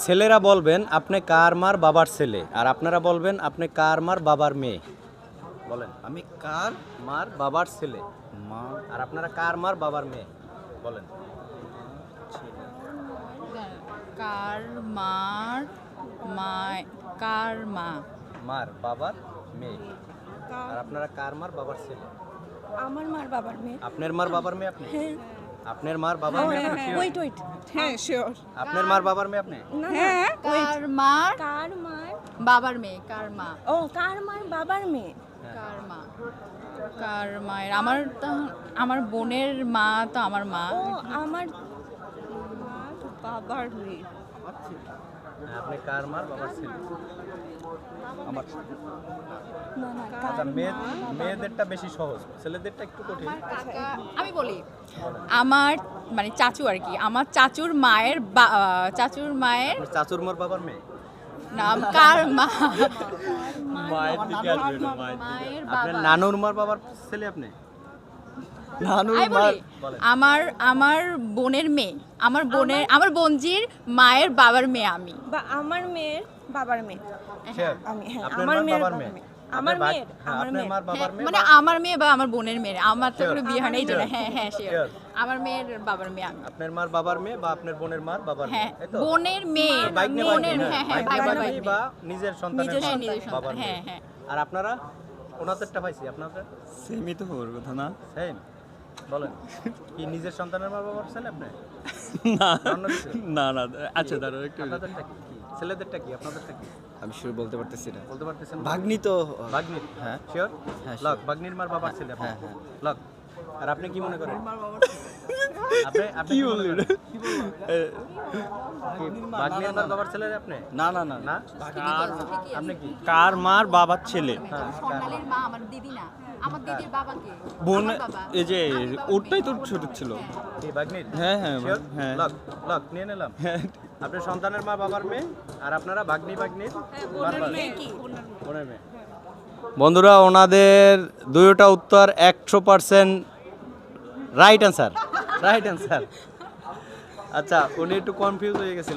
ছেলেরা বলবেন আপনি কার মার বাবার ছেলে, আর আপনারা বলবেন আপনি কার মার বাবার মেয়ে। বলেন আমি কার মার বাবার ছেলে, মা আর আপনারা কার মার বাবার মেয়ে। বলেন কার মার কার মা মার বাবার মেয়ে, আর আপনারা কার মার বাবার ছেলে। আমার মার বাবার মেয়ে। আপনার মার বাবার মেয়ে আপনি? হ্যাঁ। আপনার মার বাবার মেয়ে আপনি? sure? ওয়েট ওয়েট, হ্যাঁ শিওর। আপনার মার বাবার মেয়ে আপনি? হ্যাঁ কার মার কার মার, বাবার মেয়ে কার মা ও কার মার বাবার মেয়ে। কার মা কার মায়ের আমার আমার বোনের মা তো আমার মা ও আমার বাবার মেয়ে। হ্যাঁ, আপনি কার মার বাবার ছেলে। আমার না না আচ্ছা, মেয়েদেরটা বেশি সহজ, ছেলেদেরটা একটু কঠিন। আমি বলি আমার মানে চাচু আর কি, আমার চাচুর মায়ের আপনার চাচুর মার বাবার মেয়ে? নাম কার মা মায়ের দিকে আসবে না, মায়ের আপনার বাবা নানুর মার বাবার ছেলে আপনি? নানুর আমি বলি বলেন। আমার বোনের মেয়ে, আমার বোনজির মায়ের বাবার মেয়ে আমি। বা আমার মেয়ের বাবার মেয়ে। Sure? আমি হ্যাঁ আপনার আমার মার মেয়ের বাবার বাবার মেয়ে? মেয়ে। আমার আপনার মেয়ের হ্যাঁ, আমার আপনার মেয়ের মার বাবার মেয়ে মানে বা- আমার মেয়ে বা আমার বোনের মেয়ে, আমার তো কোনো বিয়ে হয় না এই জন্য। হ্যাঁ হ্যাঁ শিওর, Sure. আমার মেয়ের বাবার মেয়ে আমি। আপনার মার বাবার মেয়ে বা আপনার বোনের মার বাবার হ্যাঁ মেয়ে, তাই তো? বোনের মেয়ে, বাইকনে বোনের বাইকনে, হ্যাঁ হ্যাঁ বাইকনে ভাই ভাই বাইকনে বা নিজের সন্তানের নিজের মার নিজের বাবার সন্তান, মেয়ে। হ্যাঁ হ্যাঁ। আর আপনারা ওনাদেরটা পাইছি, আপনাদের সেমই তো হওয়ার কথা না। সেম। বলেন কি নিজের সন্তানের মা বাবার ছেলে আপনি? না অন্য কিছু? না না আচ্ছা দাঁড়াও একটু আপনাদেরটা কি? ছেলেদেরটা কি, আপনাদেরটা কি আমি শুরু বলতে পারতেছি না। বলতে পারতেছেন না? ভাগ্নি তো ভাগ্নির? হ্যাঁ। শিওর? হ্যাঁ, লক বাগ্নির মার বাবার ছেলে আপনি? হ্যাঁ, হ্যাঁ। লক। আর আপনি কি মনে করেন? আপনি কি মনে বললেন? করেন? কি বাগ্নির মার বাবার ছেলে আপনি? না না না না? আপনি কি? কার মার বাবার ছেলে হ্যাঁ, স্বর্ণালীর মা আমার দিদি না, আমার দিদির বাবাকে বোন আমার বাবা। এই যে আমি বাবার ওরটাই তো মেয়ে। ছোট ছিল। কি বাগ্নির? হ্যাঁ, হ্যাঁ, Sure? হ্যাঁ। লক, লক নিয়ে নিলাম। হ্যাঁ আপনার সন্তানের মা বাবার মেয়ে, আর আপনারা বাগ্নির বাবার বোনের মেয়ে। বন্ধুরা, ওনাদের দুইটা উত্তর 100% রাইট অ্যান্সার। Right answer. আচ্ছা, উনি একটু কনফিউজ হয়ে গেছিল।